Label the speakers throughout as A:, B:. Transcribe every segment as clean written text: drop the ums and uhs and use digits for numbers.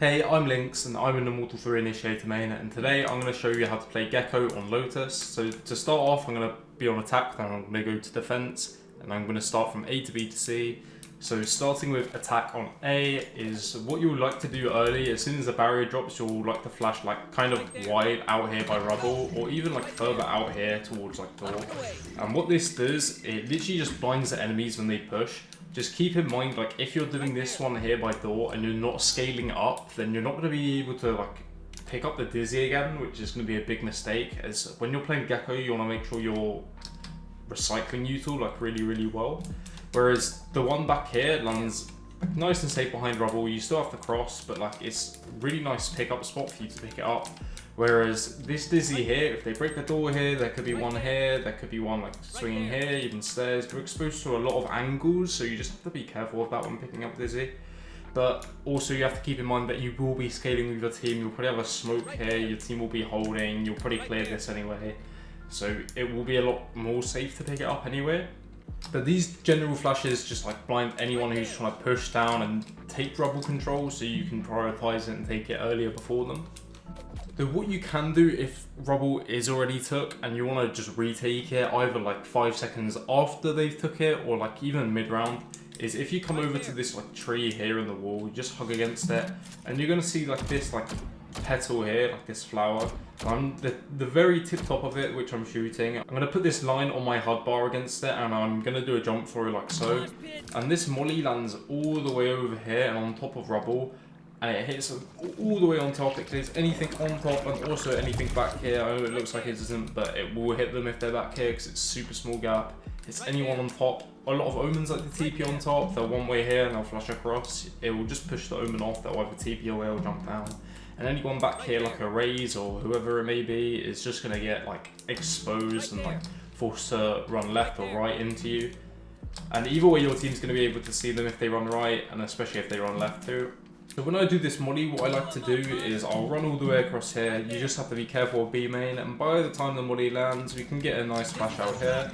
A: Hey, I'm Lynx and I'm an Immortal 3 Initiator main, and today I'm going to show you how to play Gekko on Lotus. So to start off, I'm going to be on attack, then I'm going to go to defense, and I'm going to start from A to B to C. So starting with attack on A is what you would like to do early. As soon as the barrier drops, you'll like to flash like kind of wide out here by rubble, or even like further out here towards like door. And what this does, it literally just blinds the enemies when they push. Just keep in mind, like, if you're doing this one here by door and you're not scaling up, then you're not going to be able to, like, pick up the dizzy again, which is going to be a big mistake, as when you're playing Gekko, you want to make sure you're recycling util, like, really well. Whereas the one back here lands like, nice and safe behind rubble. You still have to cross, but, like, it's a really nice pick-up spot for you to pick it up. Whereas this dizzy here, if they break the door here, there could be one here, there could be one like swinging here, even stairs. You're exposed to a lot of angles, so you just have to be careful of that when picking up dizzy. But also you have to keep in mind that you will be scaling with your team. You'll probably have a smoke here, your team will be holding, you'll probably clear this anyway. So it will be a lot more safe to pick it up anyway. But these general flashes just like blind anyone who's trying to push down and take rubble control, so you can prioritize it and take it earlier before them. So what you can do if rubble is already took and you want to just retake it either like 5 seconds after they've took it or like even mid-round, is if you come over to this like tree here in the wall, you just hug against it and you're going to see like this like petal here, like this flower. And the very tip top of it, which I'm shooting, I'm going to put this line on my HUD bar against it and I'm going to do a jump through like so. And this molly lands all the way over here and on top of rubble. And it hits all the way on top. If there's anything on top and also anything back here, I know it looks like it doesn't, but it will hit them if they're back here because it's a super small gap. It's anyone on top. A lot of omens like the TP on top. They'll one way here and they'll flash across. It will just push the omen off. They'll either TP away or jump down. And anyone back here like a raise or whoever it may be is just going to get like exposed and like forced to run left or right into you. And either way your team's going to be able to see them if they run right and especially if they run left too. So when I do this molly, what I like to do is I'll run all the way across here. You just have to be careful of B main, and by the time the molly lands, we can get a nice flash out here.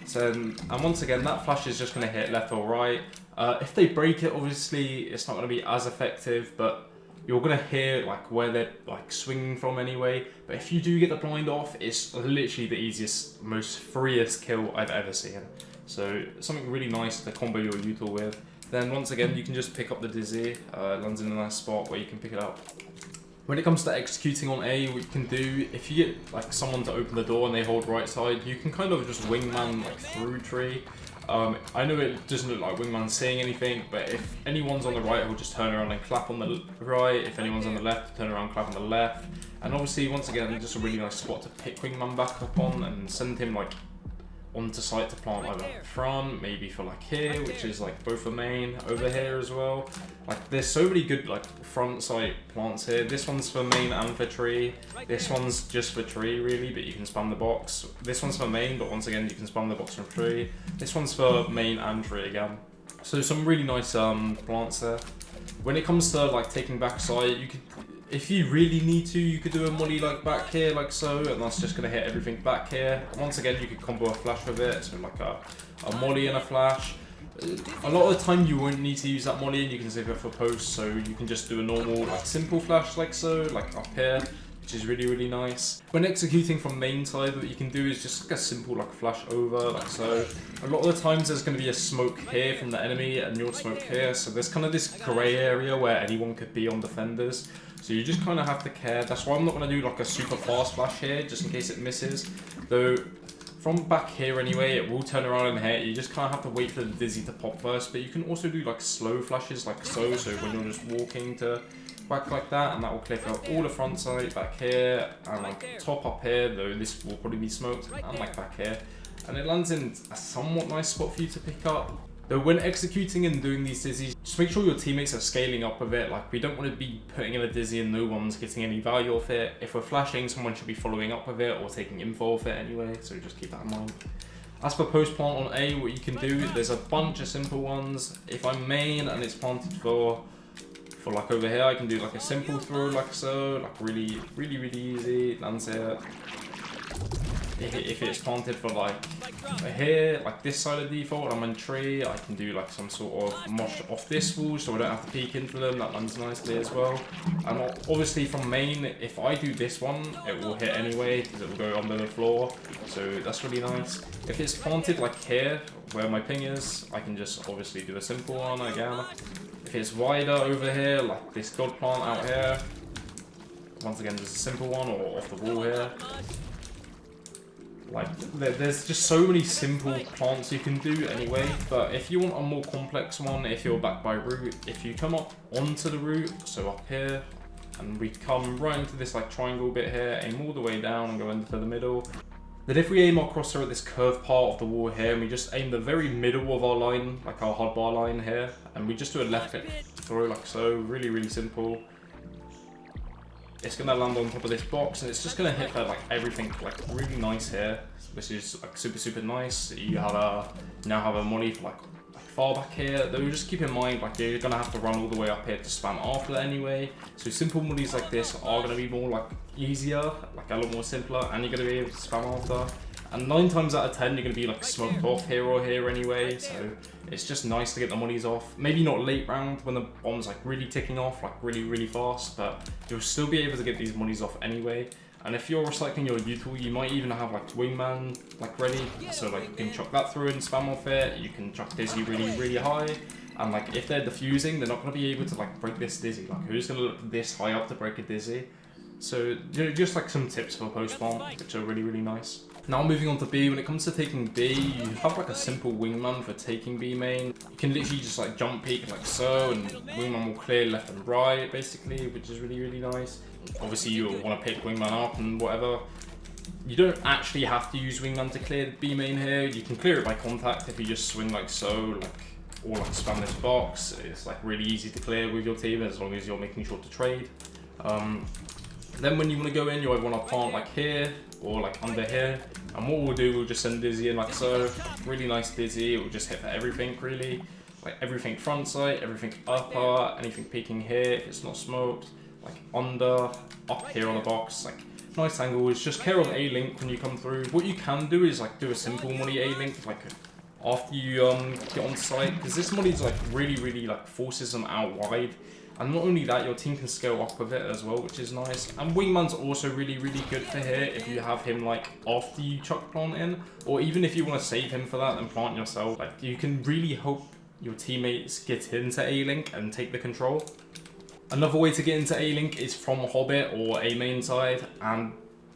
A: So, and once again, that flash is just going to hit left or right. If they break it, obviously, it's not going to be as effective, but you're going to hear like where they're like swinging from anyway. But if you do get the blind off, it's literally the easiest, most freest kill I've ever seen. So something really nice to combo your util with. Then once again, you can just pick up the dizzy, lands in a nice spot where you can pick it up. When it comes to executing on A, what you can do, if you get like someone to open the door and they hold right side, you can kind of just wingman like through tree. I know it doesn't look like wingman seeing anything, but if anyone's on the right, he'll just turn around and clap on the right. If anyone's on the left, turn around and clap on the left. And obviously, once again, just a really nice spot to pick wingman back up on and send him like onto site to plant either front, maybe for like here, which is like both for main, over here as well. Like there's so many good like front site plants here. This one's for main and for tree. This one's just for tree really, but you can spam the box. This one's for main, but once again you can spam the box from tree. This one's for main and tree again. So some really nice plants there. When it comes to like taking back site, you could, if you really need to, you could do a molly like back here, like so, and that's just going to hit everything back here. Once again, you could combo a flash with it, so like a molly and a flash. A lot of the time you won't need to use that molly and you can save it for post, so you can just do a normal, like simple flash like so, like up here, which is really nice. When executing from main side, what you can do is just like a simple like flash over, like so. A lot of the times there's going to be a smoke here from the enemy and your smoke here, so there's kind of this grey area where anyone could be on defenders. So you just kind of have to care. That's why I'm not going to do like a super fast flash here, just in case it misses. Though, from back here anyway, it will turn around and hit. You just kind of have to wait for the dizzy to pop first. But you can also do like slow flashes like so. So when you're just walking to back like that, and that will clear out all the front side back here. And like top up here, though this will probably be smoked. And like back here. And it lands in a somewhat nice spot for you to pick up. Though when executing and doing these dizzies, just make sure your teammates are scaling up with it. Like we don't want to be putting in a dizzy and no one's getting any value off it. If we're flashing, someone should be following up with it or taking info off it anyway, so just keep that in mind. As for post plant on A, what you can do, there's a bunch of simple ones. If I'm main and it's planted for like over here, I can do like a simple throw like so, like really easy, lands here. if it's planted for like here, like this side of default, I'm in tree, I can do like some sort of mosh off this wall so I don't have to peek into them. That lands nicely as well. And obviously from main, if I do this one, it will hit anyway because it will go under the floor. So that's really nice. If it's planted like here, where my ping is, I can just obviously do a simple one again. If it's wider over here, like this god plant out here, once again, just a simple one, or off the wall here. Like, there's just so many simple plants you can do anyway, but if you want a more complex one, if you're backed by root, if you come up onto the root, so up here, and we come right into this like triangle bit here, aim all the way down and go into the middle. Then if we aim our crosshair at this curved part of the wall here, and we just aim the very middle of our line, like our hotbar line here, and we just do a left click throw like so, really, really simple. It's gonna land on top of this box, and it's just gonna hit like everything like really nice here, which is like super nice. You have now have a molly for like far back here. Though just keep in mind like you're gonna have to run all the way up here to spam after anyway. So simple mollies like this are gonna be more like easier, like a lot more simpler, and you're gonna be able to spam after. And 9 times out of 10 you're gonna be like smoked off here or here anyway. So it's just nice to get the mollies off. Maybe not late round when the bomb's like really ticking off, like really fast, but you'll still be able to get these mollies off anyway. And if you're recycling your util, you might even have like wingman like ready. So like you can chuck that through and spam off it. You can chuck dizzy really high. And like if they're diffusing, they're not gonna be able to like break this dizzy. Like who's gonna look this high up to break a dizzy? So just like some tips for post bomb, which are really nice. Now moving on to B, when it comes to taking B, you have like a simple wingman for taking B main. You can literally just like jump peek like so, and wingman will clear left and right basically, which is really nice. Obviously you'll want to pick wingman up and whatever. You don't actually have to use wingman to clear the B main here. You can clear it by contact if you just swing like so, like or like spam this box. It's like really easy to clear with your team as long as you're making sure to trade. Then when you want to go in, you either want to plant like here or like under here. And what we'll do, we'll just send dizzy in like so. Really nice dizzy, it will just hit for everything really. Like everything front side, everything upper, anything peeking here if it's not smoked. Like under, up here on the box, like nice angles. Just care of A-link when you come through. What you can do is like do a simple molly A-link like after you get on site, because this molly's like really like forces them out wide. And not only that, your team can scale up with it as well, which is nice. And wingman's also really good for here if you have him like after you chuck plant in, or even if you want to save him for that and plant yourself. Like you can really hope your teammates get into A-link and take the control. Another way to get into A-link is from Hobbit or A main side, and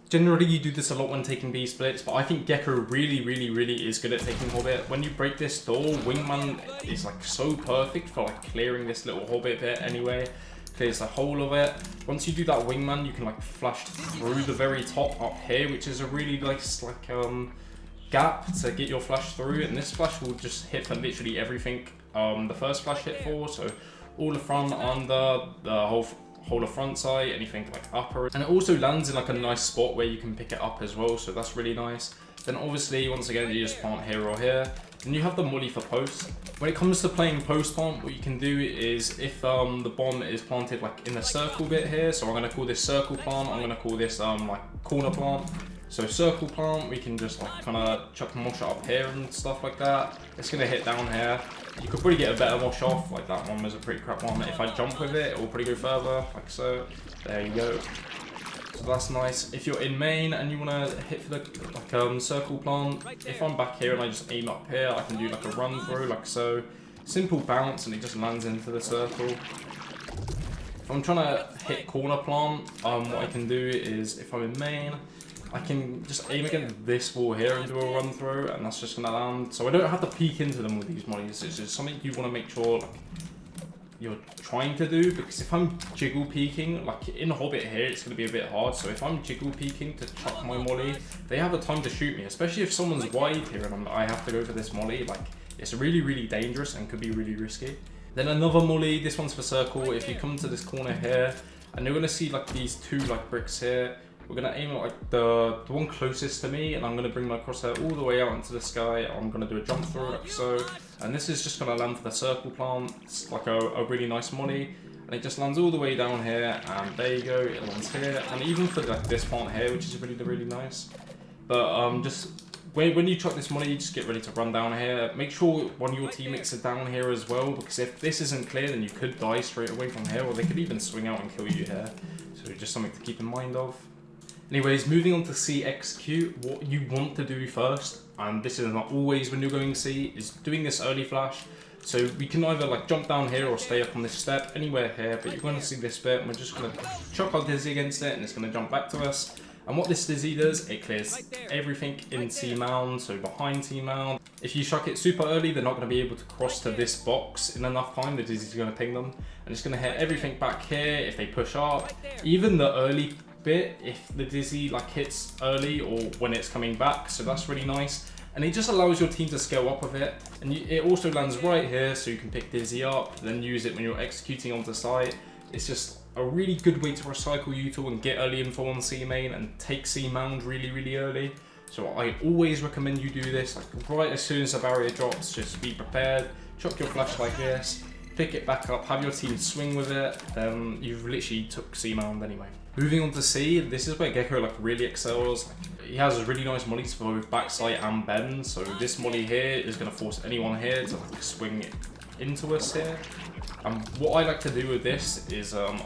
A: generally you do this a lot when taking B splits, but I think Gekko really is good at taking Hobbit. When you break this door, wingman is like so perfect for like clearing this little Hobbit bit anyway. Clears the whole of it. Once you do that wingman, you can like flash through the very top up here, which is a really nice like gap to get your flash through, and this flash will just hit for literally everything the first flash hit for. So all the front, under, the whole of front side, anything like upper. And it also lands in like a nice spot where you can pick it up as well, so that's really nice. Then obviously, once again, you just plant here or here. Then you have the molly for post. When it comes to playing post plant, what you can do is if the bomb is planted like in the circle bit here, so I'm gonna call this circle plant, I'm gonna call this like corner plant. So circle plant, we can just like kind of chuck mosh up here and stuff like that. It's gonna hit down here. You could probably get a better mosh off, like that one was a pretty crap one. If I jump with it, it will probably go further, like so. There you go. So that's nice. If you're in main and you want to hit for the like circle plant, if I'm back here and I just aim up here, I can do like a run through, like so. Simple bounce and it just lands into the circle. If I'm trying to hit corner plant, what I can do is if I'm in main, I can just aim against this wall here and do a run through, and that's just gonna land. So I don't have to peek into them with these mollies. It's just something you want to make sure like you're trying to do, because if I'm jiggle peeking, like in Hobbit here, it's gonna be a bit hard. So if I'm jiggle peeking to chuck my molly, they have the time to shoot me, especially if someone's wide here and I have to go for this molly. Like it's really dangerous and could be really risky. Then another molly, this one's for circle. If you come to this corner here, and you're gonna see like these two like bricks here. We're gonna aim at like the one closest to me, and I'm gonna bring my crosshair all the way out into the sky. I'm gonna do a jump through like so, and this is just gonna land for the circle plant. It's like a really nice molly, and it just lands all the way down here, and there you go, it lands here. And even for like this plant here, which is really nice. But just when you chuck this molly, you just get ready to run down here. Make sure one of your teammates are down here as well, because if this isn't clear, then you could die straight away from here, or they could even swing out and kill you here. So just something to keep in mind of. Anyways, moving on to C execute, what you want to do first, and this is not always when you're going C, is doing this early flash. So we can either like jump down here or stay up on this step, anywhere here, but you're going to see this bit, and we're just going to chuck our dizzy against it, and it's going to jump back to us. And what this dizzy does, it clears everything in C mound, so behind C mound. If you chuck it super early, they're not going to be able to cross to this box in enough time. The dizzy's going to ping them, and it's going to hit everything back here if they push up. Even the early bit, if the dizzy like hits early or when it's coming back, so that's really nice. And it just allows your team to scale up with it, and it also lands right here, so you can pick dizzy up, then use it when you're executing onto site. It's just a really good way to recycle util and get early info on C main and take C mound really early. So I always recommend you do this, like right as soon as the barrier drops, just be prepared, chuck your flash like this, pick it back up, have your team swing with it, then you've literally took C mound anyway. Moving on to C, this is where Gekko like really excels. He has really nice mollies for both backside and bend, so this molly here is going to force anyone here to like swing it into us here. And what I like to do with this is a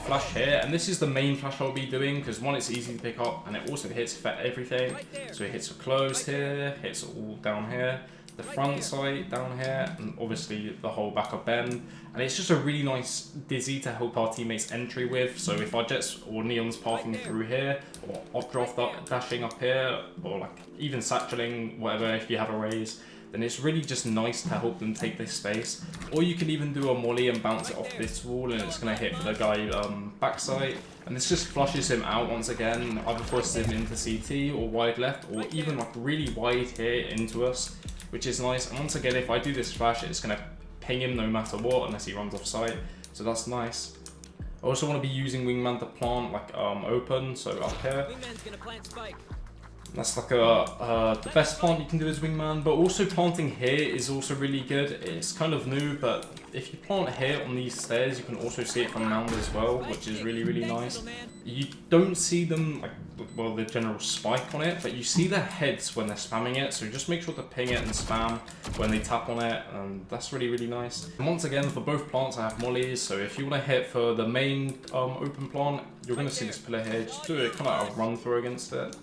A: flash here, and this is the main flash I'll be doing, because one, it's easy to pick up, and it also hits for everything. So it hits for closed here, hits all down here, the front side down here, and obviously the whole back of bend. And it's just a really nice dizzy to help our teammates entry with. So if our jets or neons passing through here, or updraft dashing up here, or like even satcheling, whatever, if you have a raise, then it's really just nice to help them take this space. Or you can even do a molly and bounce it off this wall, and it's going to hit the guy backside. And this just flushes him out once again, either forces him into CT or wide left, or even like really wide here into us, which is nice. And once again, if I do this flash, it's going to ping him no matter what, unless he runs off site. So that's nice. I also want to be using wingman to plant like open, so up here.
B: Wingman's gonna plant spike.
A: That's like the best plant you can do is wingman, but also planting here is also really good. It's kind of new, but if you plant here on these stairs, you can also see it from mound as well, which is really nice. You don't see them like, well, the general spike on it, but you see their heads when they're spamming it, so just make sure to ping it and spam when they tap on it, and that's really nice. And once again, for both plants I have mollies, so if you want to hit for the main open plant, you're going to see this pillar here. Just do it kind of a run through against it.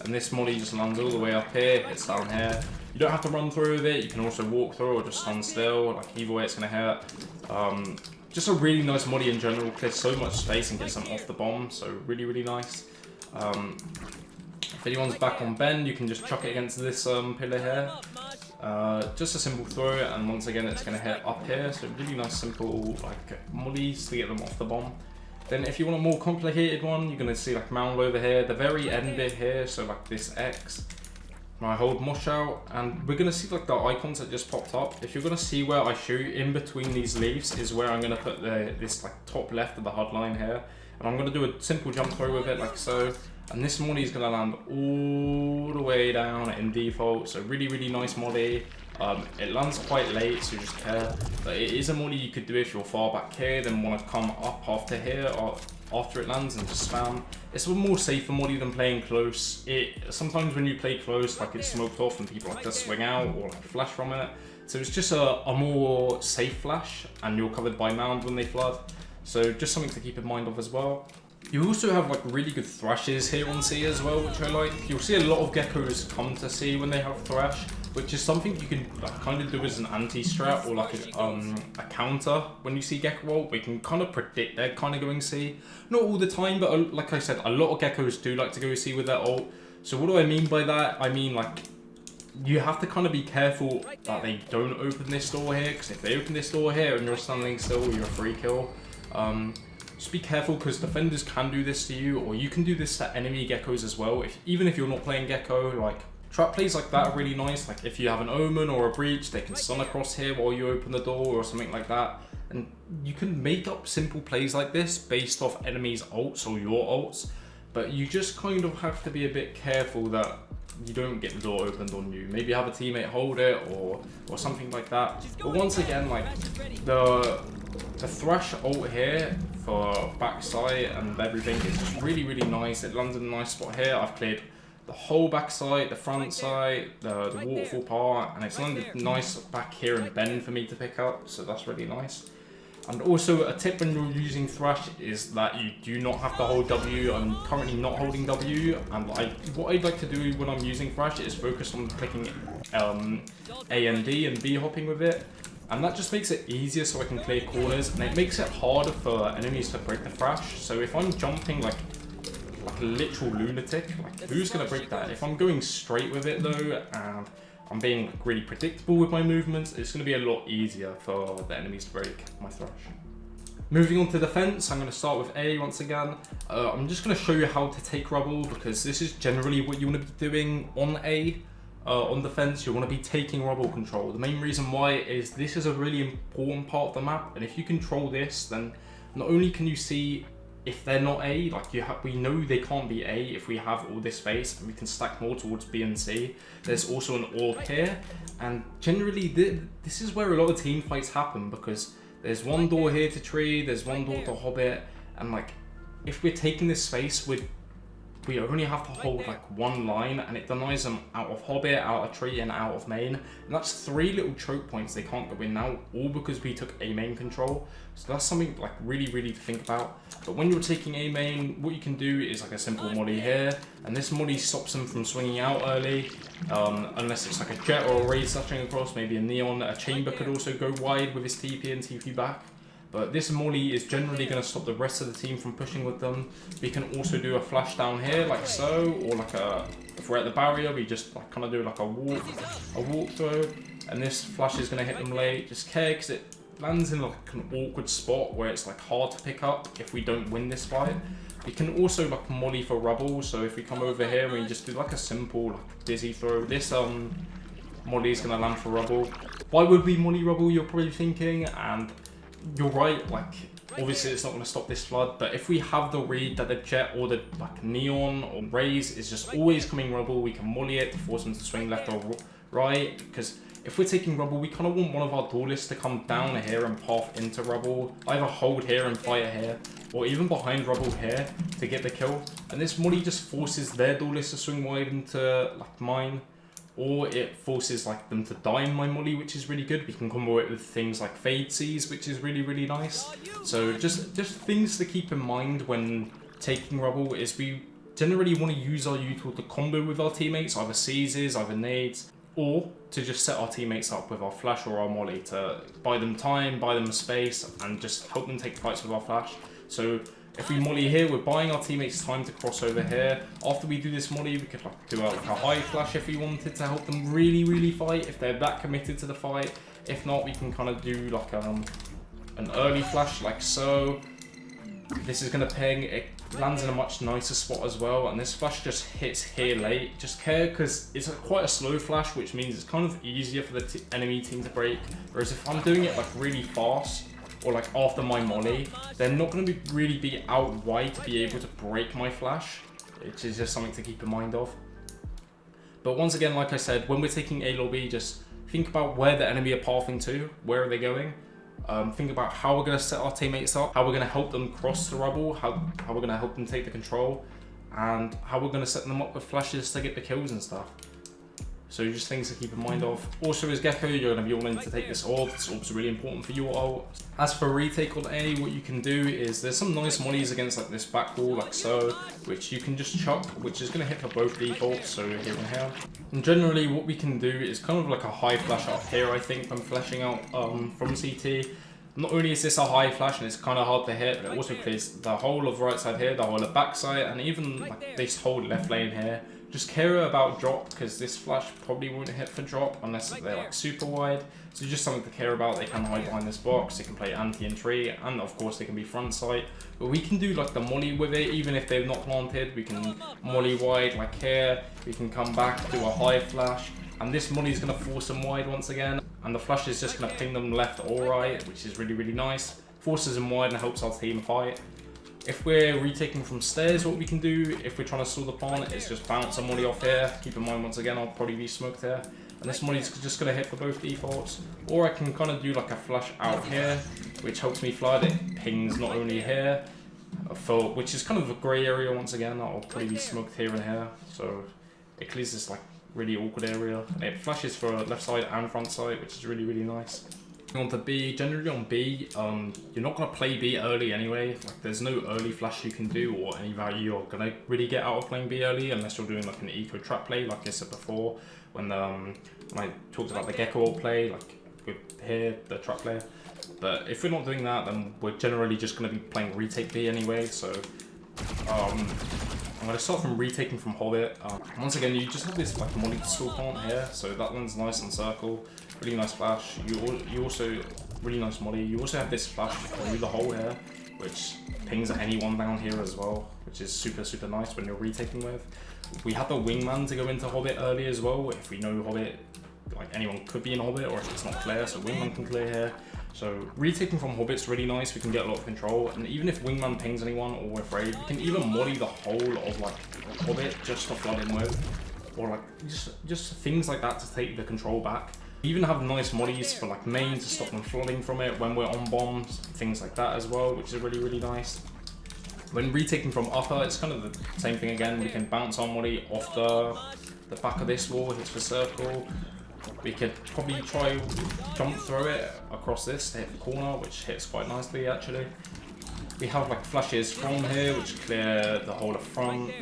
A: And this molly just lands all the way up here, hits down here. You don't have to run through with it, you can also walk through or just stand still, like either way it's going to hit. Just a really nice molly in general, clears so much space and gets them off the bomb, so really nice. If anyone's back on bend, you can just chuck it against this pillar here. Just a simple throw, and once again it's going to hit up here, so really nice simple like mollies to get them off the bomb. Then if you want a more complicated one, you're going to see like mound over here, the very end bit here, so like this X. I hold mush out, and we're going to see like the icons that just popped up. If you're going to see where I shoot, in between these leaves is where I'm going to put this like top left of the HUD line here. And I'm going to do a simple jump throw with it like so. And this molly is going to land all the way down in default, so really nice molly. It lands quite late, so just care. But it is a molly you could do if you're far back here, then want to come up after here or after it lands and just spam. It's a more safer molly than playing close. Sometimes when you play close, like it's smoked off and people like to swing out or like flash from it. So it's just a more safe flash, and you're covered by mound when they flood. So just something to keep in mind of as well. You also have like really good thrashes here on C as well, which I like. You'll see a lot of Gekkos come to C when they have thrash, which is something you can like, kind of do as an anti-strat or like a counter when you see Gekko ult. We can kind of predict they're kind of going C. Not all the time, but like I said, a lot of Gekkos do like to go C with their ult. So what do I mean by that? I mean like, you have to kind of be careful that they don't open this door here, because if they open this door here and you're standing still, you're a free kill. Just be careful, because defenders can do this to you, or you can do this to enemy Gekkos as well. Even if you're not playing Gekko, like trap plays like that are really nice. Like if you have an omen or a breach, they can stun across here while you open the door or something like that. And you can make up simple plays like this based off enemies' ults or your ults, but you just kind of have to be a bit careful that you don't get the door opened on you. Maybe have a teammate hold it or something like that. But once again, like the thrash ult here for backside and everything is just really nice. It lands in a nice spot here. I've cleared the whole back side, the front side, the waterfall part, and it's landed nice back here and bend for me to pick up, so that's really nice. And also a tip when you're using Thrash is that you do not have to hold W. I'm currently not holding W, and what I'd like to do when I'm using Thrash is focus on clicking A and D and B hopping with it. And that just makes it easier so I can clear corners, and it makes it harder for enemies to break the Thrash. So if I'm jumping like a literal lunatic, like who's going to break that? If I'm going straight with it though, and I'm being like really predictable with my movements, it's going to be a lot easier for the enemies to break my Thrash. Moving on to defense, I'm going to start with A once again. I'm just going to show you how to take rubble, because this is generally what you want to be doing on A. On defense, you want to be taking rubble control. The main reason why is this is a really important part of the map, and if you control this, then not only can you see if they're not A, like we know they can't be A if we have all this space and we can stack more towards B and C. There's also an AUG here, and generally this is where a lot of team fights happen, because there's one door here to tree, there's one door to hobbit, and like if we're taking this space, we only have to hold like one line, and it denies them out of hobbit, out of tree, and out of main. And that's 3 little choke points they can't go in now, all because we took A main control. So that's something like really to think about. But when you're taking A main, what you can do is like a simple molly here, and this molly stops them from swinging out early, unless it's like a jet or a raise touching across, maybe a neon. A chamber could also go wide with his TP and TP back. But this molly is generally going to stop the rest of the team from pushing with them. We can also do a flash down here like so, or like if we're at the barrier, we just like kind of do like a walk through, and this flash is going to hit them late. Just care because it lands in like an awkward spot where it's like hard to pick up if we don't win this fight. We can also like molly for rubble, so if we come over here and we just do like a simple like dizzy throw, this molly is going to land for rubble. Why would we molly rubble, you're probably thinking, and you're right, like obviously it's not going to stop this flood, but if we have the read that the jet or the like neon or raise is just always coming rubble, we can molly it to force them to swing left or right, because if we're taking rubble, we kind of want one of our duelists to come down here and path into rubble, either hold here and fight here, or even behind rubble here to get the kill. And this molly just forces their duelist to swing wide into like mine, or it forces like them to die in my molly, which is really good. We can combo it with things like fade C's, which is really nice. So just things to keep in mind when taking rubble is we generally want to use our util to combo with our teammates, either C's, either nades, or to just set our teammates up with our flash or our molly to buy them time, buy them space, and just help them take fights with our flash. So if we molly here, we're buying our teammates time to cross over here. After we do this molly, we could like do like a high flash if we wanted to help them really fight, if they're that committed to the fight. If not, we can kind of do like an early flash like so. This is going to ping, it lands in a much nicer spot as well, and this flash just hits here late. Just care because it's quite a slow flash, which means it's kind of easier for the enemy team to break, whereas if I'm doing it like really fast, or like after my molly, they're not going to really be out wide to be able to break my flash, which is just something to keep in mind of. But once again, like I said, when we're taking A lobby, just think about where the enemy are pathing to, where are they going. Think about how we're going to set our teammates up, how we're going to help them cross the rubble, how we're going to help them take the control, and how we're going to set them up with flashes to get the kills and stuff. So just things to keep in mind of. Also as Gekko, you're going to be all in to take this orb. This orb's really important for your ult. As for retake on A, what you can do is there's some nice mollies against like this back wall, like so, which you can just chuck, which is going to hit for both defaults, so here and here. And generally what we can do is kind of like a high flash up here, I think, when flashing out from CT. Not only is this a high flash and it's kind of hard to hit, but it also clears the whole of right side here, the whole of back side, and even like this whole left lane here. Just care about drop, because this flash probably won't hit for drop unless they're like super wide. So just something to care about. They can hide behind this box, they can play anti and tree, and of course they can be front sight. But we can do like the molly with it, even if they're not planted. We can molly wide like here, we can come back, do a high flash, and this molly is going to force them wide once again. And the flash is just going to ping them left or right, which is really nice. Forces them wide and helps our team fight. If we're retaking from stairs, what we can do, if we're trying to stall the plant, is just bounce a molly off here. Keep in mind, once again, I'll probably be smoked here. And this molly is just going to hit for both defaults. Or I can kind of do like a flash out here, which helps me flood. It pings not only here, which is kind of a grey area once again. I'll probably be smoked here and here. So it clears this like really awkward area, and it flashes for left side and front side, which is really, really nice. On to B, generally on B, you're not going to play B early anyway. Like, there's no early flash you can do or any value you're going to really get out of playing B early unless you're doing like an eco trap play, like I said before when I talked about the Gekko play, like with here, the trap player. But if we're not doing that, then we're generally just going to be playing Retake B anyway. So I'm going to start from retaking from Hobbit. Once again, you just have this like molly stall plant here, so that one's nice and circle. Really nice flash. You also, really nice molly. You also have this flash through the hole here, which pings anyone down here as well, which is super, super nice when you're retaking with. We have the wingman to go into Hobbit early as well, if we know Hobbit, like anyone could be in Hobbit, or if it's not clear, so wingman can clear here. So retaking from Hobbit's really nice, we can get a lot of control, and even if wingman pings anyone or we're afraid, we can even molly the whole of like Hobbit just to flood in with, or like just things like that to take the control back. We even have nice mollies for like main to stop them flooding from it when we're on bombs, things like that as well, which is really, really nice. When retaking from upper, it's kind of the same thing again. We can bounce our molly off the back of this wall, hits the circle. We could probably try jump through it across this to hit the corner, which hits quite nicely actually. We have like flashes from here, which clear the whole of front,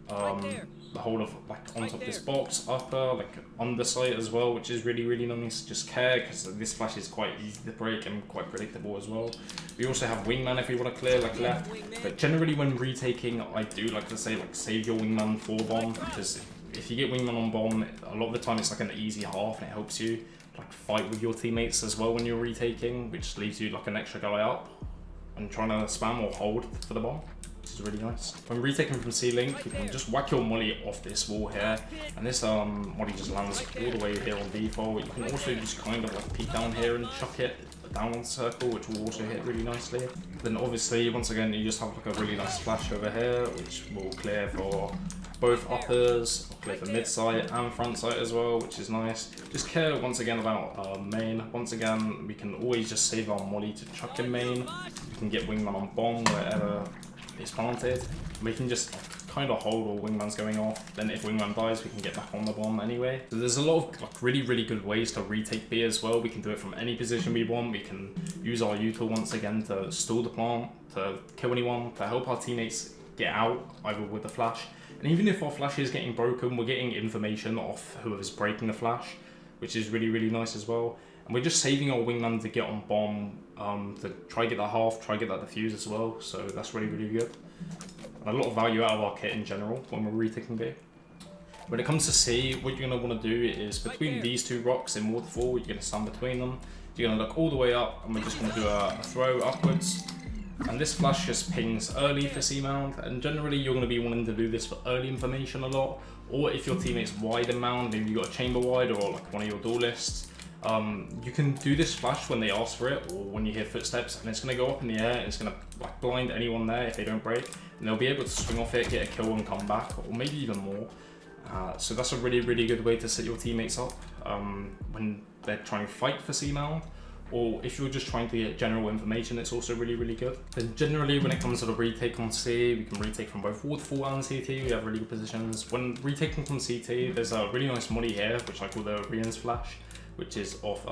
A: the whole of like on top of this box, upper, like underside as well, which is really, really nice. Just care because this flash is quite easy to break and quite predictable as well. We also have wingman if we want to clear like left, but generally when retaking, I do like to say like save your wingman for bomb, because if you get wingman on bomb, a lot of the time it's like an easy half and it helps you like fight with your teammates as well when you're retaking, which leaves you like an extra guy up and trying to spam or hold for the bomb, which is really nice. When retaking from C-Link, you can just whack your molly off this wall here, and this molly just lands all the way here on default. You can also just kind of like peek down here and chuck it down on the circle, which will also hit really nicely. Then obviously, once again, you just have like a really nice flash over here, which will clear for both uppers, clear for mid side and front side as well, which is nice. Just care once again about main. Once again, we can always just save our molly to chuck in main. We can get wingman on bomb wherever it's planted. We can just kind of hold all wingman's going off. Then if wingman dies, we can get back on the bomb anyway. So there's a lot of like really, really good ways to retake B as well. We can do it from any position we want. We can use our util once again to stall the plant, to kill anyone, to help our teammates get out, either with the flash. And even if our flash is getting broken, we're getting information off whoever's breaking the flash, which is really, really nice as well. And we're just saving our wingman to get on bomb, to try get that half, try get that defuse as well. So that's really, really good. And a lot of value out of our kit in general when we're retaking B. When it comes to C, what you're going to want to do is between these two rocks in waterfall, you're going to stand between them. You're going to look all the way up, and we're just going to do a throw upwards. And this flash just pings early for C-Mound, and generally you're going to be wanting to do this for early information a lot, or if your teammate's wide in mound, maybe you've got a chamber wide or like one of your duelists, you can do this flash when they ask for it or when you hear footsteps, and it's going to go up in the air and it's going to like blind anyone there if they don't break, and they'll be able to swing off it, get a kill and come back, or maybe even more. So that's a really, really good way to set your teammates up when they're trying to fight for C-Mound. Or if you're just trying to get general information, it's also really, really good. Then generally when it comes to the retake on C, we can retake from both waterfall and CT, we have really good positions. When retaking from CT, there's a really nice molly here, which I call the Rian's flash, which is off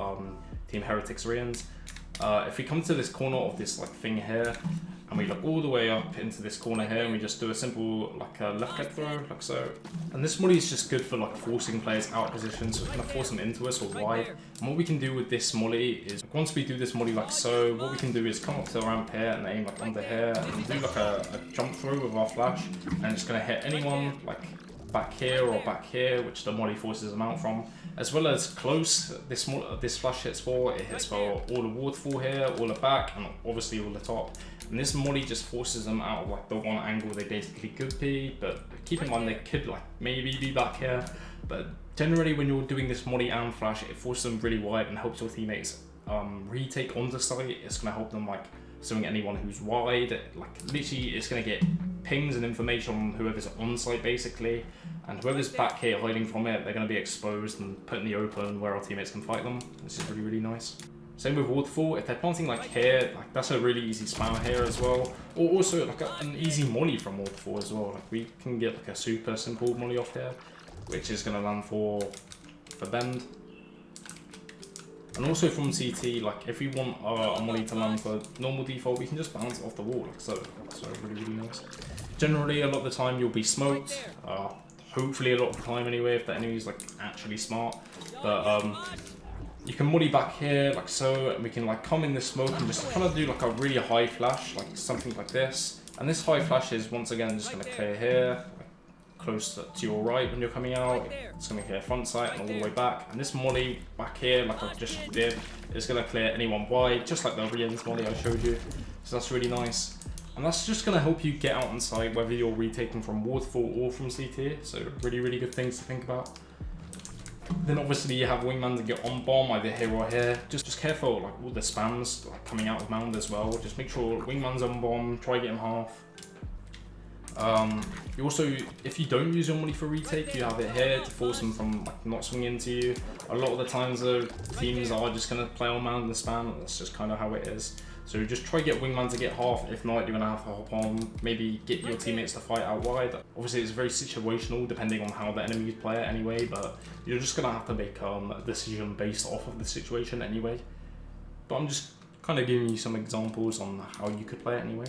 A: Team Heretic's Rian's. If we come to this corner of this like thing here, and we look all the way up into this corner here, and we just do a simple like a left click throw, like so. And this molly is just good for like forcing players out of position, so it's gonna force them into us or wide. And what we can do with this molly is, once we do this molly like so, what we can do is come up to the ramp here and aim like under here, and do like a jump through with our flash, and it's gonna hit anyone like back here or back here, which the molly forces them out from, as well as close. This flash hits for, it hits for all the waterfall here, all the back, and obviously all the top. And this molly just forces them out of like the one angle they basically could be, but keep in mind they could like maybe be back here. But generally when you're doing this molly and flash, it forces them really wide and helps your teammates retake onto site. It's gonna help them like swing anyone who's wide. Like literally it's gonna get pings and information on whoever's on site basically, and whoever's back here hiding from it, they're gonna be exposed and put in the open where our teammates can fight them. This is really, really nice. Same with waterfall, if they're planting like here, like that's a really easy spammer here as well. Or also like an easy molly from waterfall as well. Like we can get like a super simple molly off here. which is going to land for bend. And also from CT, like if we want a molly to land for normal default, we can just bounce it off the wall like so. So really, really nice. Generally, a lot of the time you'll be smoked. Hopefully a lot of the time anyway, if the enemy's like actually smart. But you can molly back here like so, and we can like come in the smoke and just kind of do like a really high flash, like something like this. And this high flash is once again just going to clear here, close to your right when you're coming out. It's going to clear front sight and all the way back. And this molly back here, like I just did, is going to clear anyone wide, just like the Rien's molly I showed you. So that's really nice. And that's just going to help you get out on sight, whether you're retaking from waterfall or from CT. So really, really good things to think about. Then obviously you have wingman to get on bomb, either here or here. Just careful, like all the spams like coming out of mound as well. Just make sure wingman's on bomb, try get him half. You also, if you don't use your money for retake, you have it here to force them from like not swinging into you. A lot of the times the teams are just going to play on mound and spam. That's just kind of how it is. So just try get wingman to get half. If not, you're going to have to hop on, maybe get your teammates to fight out wide. Obviously it's very situational depending on how the enemies play it anyway, but you're just going to have to make a decision based off of the situation anyway. But I'm just kind of giving you some examples on how you could play it anyway.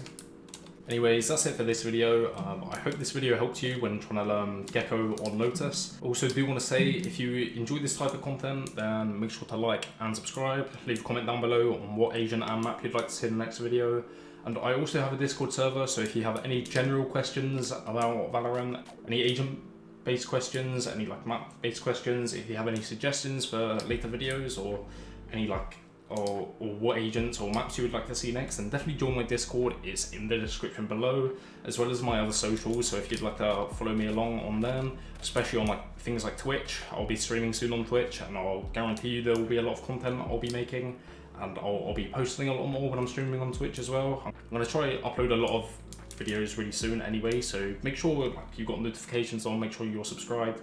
A: Anyways, that's it for this video. I hope this video helped you when trying to learn Gekko on Lotus. Also do want to say, if you enjoy this type of content, then make sure to like and subscribe. Leave a comment down below on what agent and map you'd like to see in the next video. And I also have a Discord server, so if you have any general questions about Valorant, any agent-based questions, any like map-based questions, if you have any suggestions for later videos or any like or what agents or maps you would like to see next, then definitely join my Discord. It's in the description below, as well as my other socials, so if you'd like to follow me along on them, especially on like things like Twitch. I'll be streaming soon on Twitch, and I'll guarantee you there will be a lot of content I'll be making, and I'll be posting a lot more when I'm streaming on Twitch as well. I'm going to try upload a lot of videos really soon anyway, so make sure like you've got notifications on, make sure you're subscribed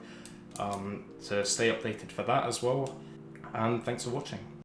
A: to stay updated for that as well. And thanks for watching.